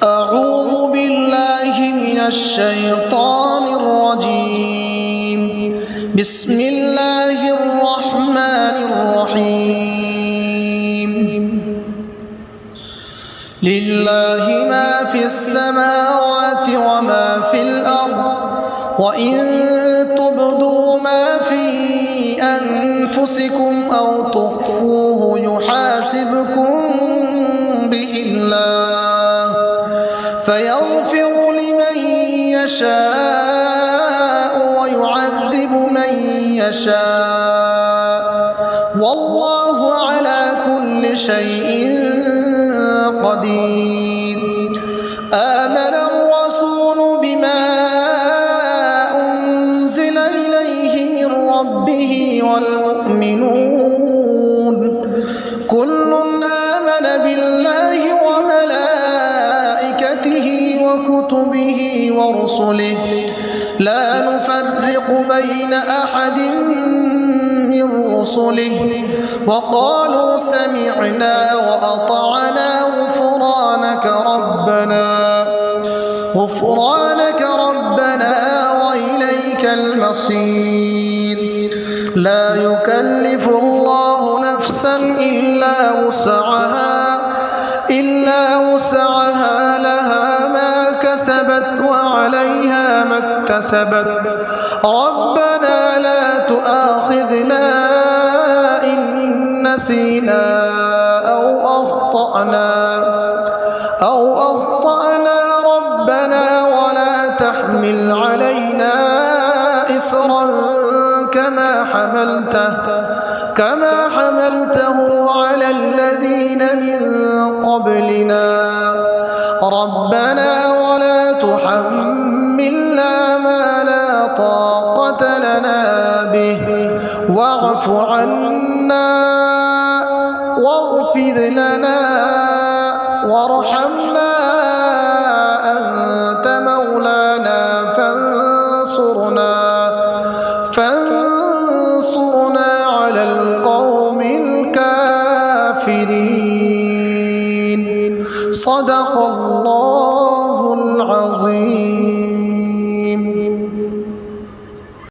أعوذ بالله من الشيطان الرجيم. بسم الله الرحمن الرحيم. لله ما في السماوات وما في الأرض، وإن تبدوا ما في أنفسكم أو تخفوه يحاسبكم به الله، فيغفر لمن يشاء ويعذب من يشاء، والله على كل شيء قدير. آمن الرسول بما أنزل إليه من ربه والمؤمنون كل آمن بالله وملائكته وكتبه ورسله لا نفرق بين أحد من رسله، وقالوا سمعنا وأطعنا غفرانك ربنا وإليك المصير. لا يكلف الله نفسا إلا وسعها لها ما كسبت وعليها ما اكتسبت. ربنا لا تؤاخذنا إن نسينا أو أخطأنا ربنا، ولا تحمل علينا إصرا كما حملته على الذين من قبلنا. ربنا ولا تحملنا ما لا طاقة لنا به، واعف عنا واغفر لنا وارحمنا، أنت مولانا فانصرنا على القوم الكافرين. صدق الله